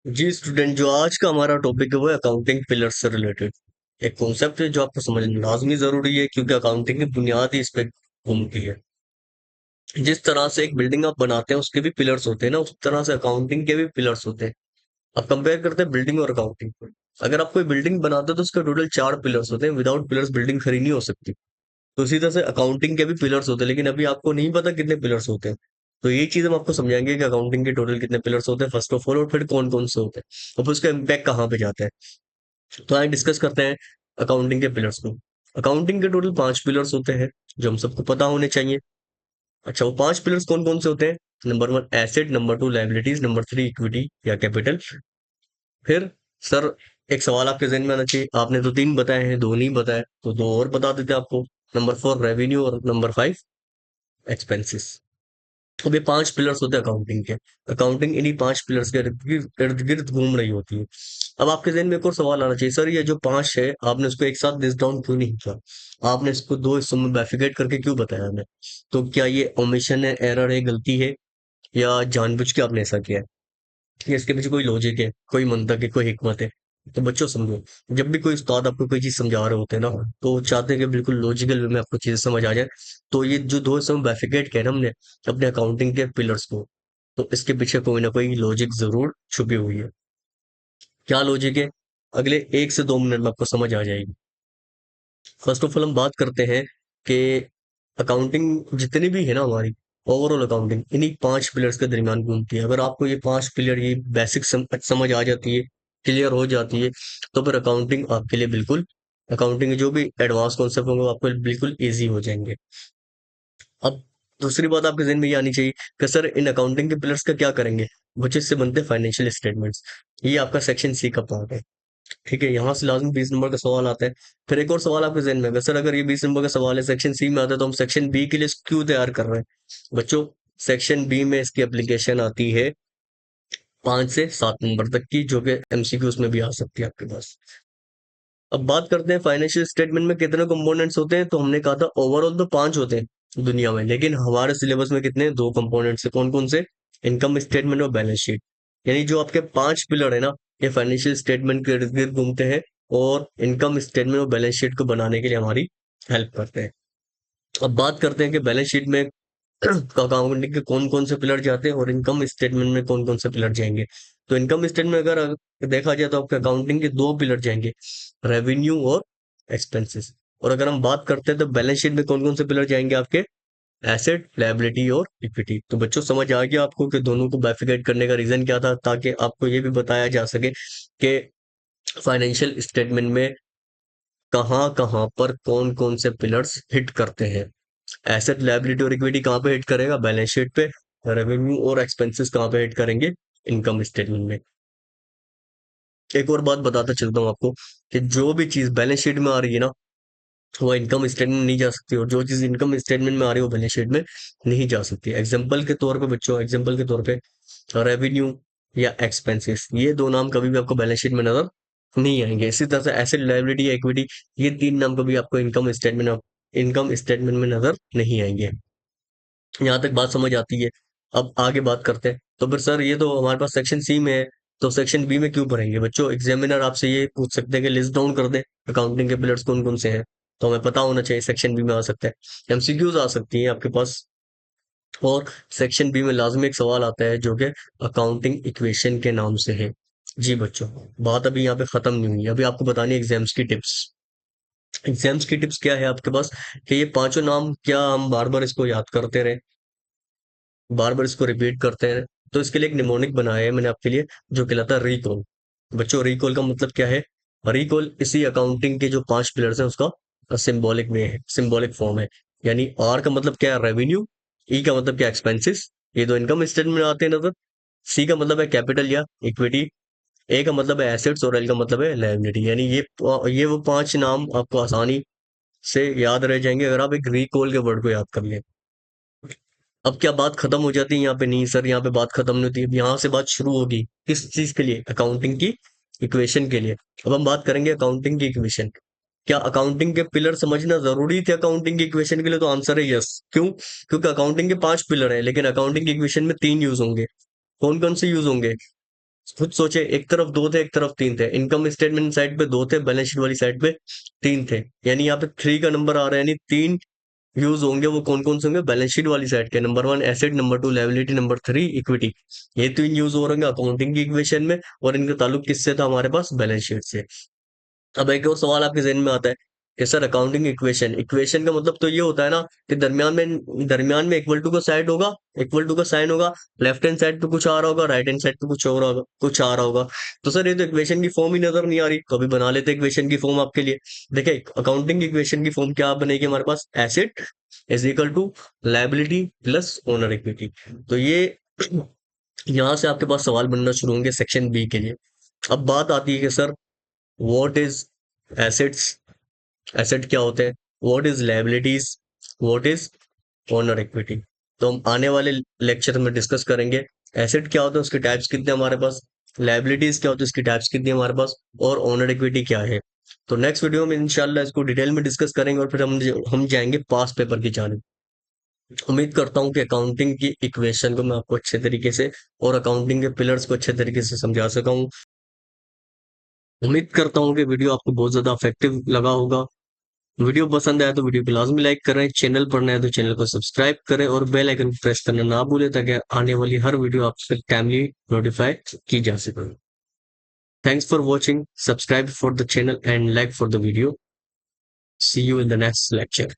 जी student, जो आज का हमारा टॉपिक है वो अकाउंटिंग पिलर से रिलेटेड एक कॉन्सेप्ट है जो आपको समझना लाजमी जरूरी है, क्योंकि अकाउंटिंग की बुनियाद ही इस पे घूमती है। जिस तरह से एक बिल्डिंग आप बनाते हैं उसके भी पिलर्स होते हैं ना, उस तरह से अकाउंटिंग के भी पिलर्स होते हैं। अब कंपेयर करते हैं बिल्डिंग और अकाउंटिंग को। अगर आप कोई बिल्डिंग बनाते हो तो उसके टोटल 4 पिलर्स होते हैं। विदाउट पिलर्स बिल्डिंग खड़ी नहीं हो सकती। तो इसी तरह से अकाउंटिंग के भी पिलर्स होते हैं, लेकिन अभी आपको नहीं पता कितने पिलर्स होते हैं। तो ये चीज हम आपको समझाएंगे कि अकाउंटिंग के टोटल कितने पिलर्स होते हैं फर्स्ट ऑफ ऑल, और फिर कौन कौन से होते हैं और फिर उसका इम्पैक्ट कहाँ पे जाता है। तो आइए डिस्कस करते हैं अकाउंटिंग के पिलर्स को। अकाउंटिंग के टोटल 5 पिलर्स होते हैं जो हम सबको पता होने चाहिए। अच्छा, वो 5 पिलर्स कौन कौन से होते हैं? Number 1 asset, number 2 liabilities, number 3 equity या कैपिटल। फिर सर, एक सवाल आपके जहन में आना चाहिए, आपने तो 3 बताए हैं, 2 नहीं बताए, तो 2 और बता देते आपको। नंबर 4 रेवेन्यू और नंबर 5 एक्सपेंसेस। अब ये 5 पिलर्स होते हैं अकाउंटिंग के। अकाउंटिंग इन्हीं 5 पिलर्स के इर्द गिर्द घूम रही होती है। अब आपके जहन में एक और सवाल आना चाहिए, सर ये जो 5 है आपने उसको एक साथ लिस्ट डाउन क्यों नहीं किया? आपने इसको 2 हिस्सों में बैफिकेट करके क्यों बताया हमें? तो क्या ये ओमिशन है, एरर है, गलती है, या जानबूझ के आपने ऐसा किया है? कि इसके पीछे कोई लॉजिक है, कोई मंतक है, कोई हिकमत है? तो बच्चों समझो, जब भी कोई उस्ताद आपको कोई चीज समझा रहे होते हैं ना, तो वो चाहते हैं कि बिल्कुल लॉजिकल वे में आपको चीजें समझ आ जाए। तो ये जो 2 हिस्सों में बैफिकेट किया ना हमने अपने अकाउंटिंग के पिलर्स को, तो इसके पीछे कोई ना कोई लॉजिक जरूर छुपी हुई है। क्या लॉजिक है? अगले 1 से 2 मिनट में आपको समझ आ जाएगी। फर्स्ट ऑफ ऑल हम बात करते हैं कि अकाउंटिंग जितनी भी है ना हमारी, ओवरऑल अकाउंटिंग इन्हीं 5 पिलर्स के दरमियान घूमती है। अगर आपको ये 5 पिलर, ये बेसिक समझ आ जाती है, क्लियर हो जाती है, तो फिर अकाउंटिंग आपके लिए बिल्कुल, अकाउंटिंग के जो भी एडवांस कॉन्सेप्ट होंगे वो आपको बिल्कुल ईजी हो जाएंगे। अब दूसरी बात आपके जहन में ये आनी चाहिए कि सर इन अकाउंटिंग के पिलर्स का क्या करेंगे? वो जिससे बनते हैं फाइनेंशियल स्टेटमेंट्स। ये आपका सेक्शन सी का पार्ट है। ठीक है, यहाँ से लाजमी 20 नंबर का सवाल आता है। फिर एक और सवाल आपके जहन में, सर अगर ये 20 नंबर का सवाल है, सेक्शन सी में आता है, तो हम सेक्शन बी के लिए क्यों तैयार कर रहे हैं? बच्चों, सेक्शन बी में इसकी एप्लीकेशन आती है 5 से 7 नंबर तक की, जो कि एमसीक्यूज में भी आ सकती है आपके पास। अब बात करते हैं फाइनेंशियल स्टेटमेंट में कितने कंपोनेंट्स होते हैं, तो हमने कहा था ओवरऑल तो 5 होते हैं दुनिया में, लेकिन हमारे सिलेबस में कितने, 2 कंपोनेंट्स है। कौन कौन से? इनकम स्टेटमेंट और बैलेंस शीट। यानी जो आपके 5 पिलर है ना, ये फाइनेंशियल स्टेटमेंट के इर्द गिर्द घूमते हैं और इनकम स्टेटमेंट और बैलेंस शीट को बनाने के लिए हमारी हेल्प करते हैं। अब बात करते हैं कि बैलेंस शीट में अकाउंटिंग के कौन कौन से पिलर जाते हैं और इनकम स्टेटमेंट में कौन कौन से पिलर जाएंगे। तो इनकम स्टेटमेंट अगर देखा जाए तो आपके अकाउंटिंग के 2 पिलर जाएंगे, रेवेन्यू और एक्सपेंसेस। और अगर हम बात करते हैं तो बैलेंस शीट में कौन कौन से पिलर जाएंगे आपके, एसेट, लायबिलिटी और इक्विटी। तो बच्चों समझ आ गया आपको कि दोनों को बाइफिकेट करने का रीजन क्या था, ताकि आपको ये भी बताया जा सके कि फाइनेंशियल स्टेटमेंट में कहाँ कहाँ पर कौन कौन से पिलर्स हिट करते हैं। एसेट, लायबिलिटी और इक्विटी कहाँ पे हिट करेगा? बैलेंस शीट पे। रेवेन्यू और एक्सपेंसेस कहाँ पे हिट करेंगे? इनकम स्टेटमेंट में। एक और बात बताता चलता हूँ आपको कि जो भी चीज बैलेंस शीट में आ रही है ना, वो इनकम स्टेटमेंट नहीं जा सकती, और जो चीज इनकम स्टेटमेंट में आ रही है वो बैलेंस शीट में नहीं जा सकती। एग्जाम्पल के तौर पे बच्चों, एग्जाम्पल के तौर पे रेवेन्यू या एक्सपेंसेस, ये 2 नाम कभी भी आपको बैलेंस शीट में नजर नहीं आएंगे। इसी तरह से एसेट, लायबिलिटी या इक्विटी, ये 3 नाम कभी आपको इनकम स्टेटमेंट में नजर नहीं आएंगे। यहाँ तक बात समझ आती है। अब आगे बात करते हैं, तो फिर सर ये तो हमारे पास सेक्शन सी में है, तो सेक्शन बी में क्यों भरेंगे? बच्चों, एग्जामिनर आपसे ये पूछ सकते हैं कि लिस्ट डाउन कर दे अकाउंटिंग के पिलर्स कौन कौन से हैं। तो हमें पता होना चाहिए सेक्शन बी में आ सकता है, एमसीक्यूज आ सकती हैं आपके पास। और सेक्शन बी में लाजमी एक सवाल आता है जो कि अकाउंटिंग इक्वेशन के नाम से है। जी बच्चों, बात अभी यहाँ पे खत्म नहीं हुई, अभी आपको बतानी है एग्जाम्स की टिप्स। एग्जाम्स की टिप्स क्या है आपके पास, कि ये पांचों नाम क्या हम बार बार इसको याद करते रहे, बार बार इसको रिपीट करते हैं? तो इसके लिए एक निमोनिक बनाया है मैंने आपके लिए, जो कहलाता है रिकॉल। बच्चों, रिकॉल का मतलब क्या है? रिकॉल इसी अकाउंटिंग के जो 5 पिलर्स हैं उसका सिंबॉलिक वे है, सिंबॉलिक फॉर्म है। यानी आर का मतलब क्या है? रेवेन्यू। ई का मतलब क्या? एक्सपेंसेस। ये दो इनकम स्टेटमेंट में आते हैं नजर। सी का मतलब है कैपिटल या इक्विटी। ए का मतलब है एसेट्स और एल का मतलब है लायबिलिटी। यानी ये वो 5 नाम आपको आसानी से याद रह जाएंगे अगर आप एक रिकॉल के वर्ड को याद कर लें। अब क्या बात खत्म हो जाती है यहाँ पे? नहीं सर, यहाँ पे बात खत्म नहीं होती, अब यहाँ से बात शुरू होगी। किस चीज के लिए? अकाउंटिंग की इक्वेशन के लिए। अब हम बात करेंगे अकाउंटिंग की इक्वेशन। क्या अकाउंटिंग के पिलर समझना जरूरी थे अकाउंटिंग की इक्वेशन के लिए? तो आंसर है यस। क्यों? क्योंकि अकाउंटिंग के 5 पिलर है, लेकिन अकाउंटिंग की इक्वेशन में 3 यूज होंगे। कौन कौन से यूज होंगे? खुद सोचे, एक तरफ दो थे, एक तरफ तीन थे। इनकम स्टेटमेंट साइड पे दो थे, बैलेंस शीट वाली साइड पे तीन थे। यानी यहाँ पे थ्री का नंबर आ रहा है, यानी तीन यूज होंगे। वो कौन कौन से होंगे? बैलेंस शीट वाली साइड के, number one asset, number two liability, number three equity. ये तीन यूज हो रहे हैं अकाउंटिंग की इक्वेशन में, और इनका ताल्लुक किससे था? हमारे पास बैलेंस शीट से। अब एक और सवाल आपके जहन में आता है कि सर अकाउंटिंग इक्वेशन, इक्वेशन का मतलब तो ये होता है ना कि दरमियान में इक्वल टू का साइड होगा, इक्वल टू का साइन होगा, लेफ्ट हैंड साइड पे कुछ आ रहा होगा, राइट हैंड साइड पे कुछ और होगा, कुछ आ रहा होगा। तो सर ये तो इक्वेशन की फॉर्म ही नजर नहीं आ रही, तो अभी बना लेते इक्वेशन की फॉर्म आपके लिए। देखिए अकाउंटिंग इक्वेशन की फॉर्म क्या बनेगी हमारे पास? Asset is equal to liability plus owner equity. तो ये यहाँ से आपके पास सवाल बनना शुरू होंगे सेक्शन बी के लिए। अब बात आती है कि sir what is assets, asset क्या होते हैं, what is liabilities, what is owner equity. तो हम आने वाले लेक्चर में डिस्कस करेंगे एसेट क्या होता है, उसके टाइप्स कितने हमारे पास, लायबिलिटीज क्या होती है, उसकी टाइप्स कितनी हमारे पास, और ओनर इक्विटी क्या है। तो नेक्स्ट वीडियो में इंशाल्लाह इसको डिटेल में डिस्कस करेंगे, और फिर हम जाएंगे पास पेपर की जाने। उम्मीद करता हूँ कि अकाउंटिंग की इक्वेशन को मैं आपको अच्छे तरीके से और अकाउंटिंग के पिलर्स को अच्छे तरीके से समझा सका हूँ। उम्मीद करता हूँ कि वीडियो आपको बहुत ज्यादा इफेक्टिव लगा होगा। वीडियो पसंद आया तो वीडियो को लाजमी लाइक करें, चैनल पर नए तो चैनल को सब्सक्राइब करें और बेल आइकन प्रेस करना ना भूलें, ताकि आने वाली हर वीडियो आप तक टाइमली नोटिफाई की जा सके। Thanks for watching, subscribe for the channel and like for the video. See you in the next lecture.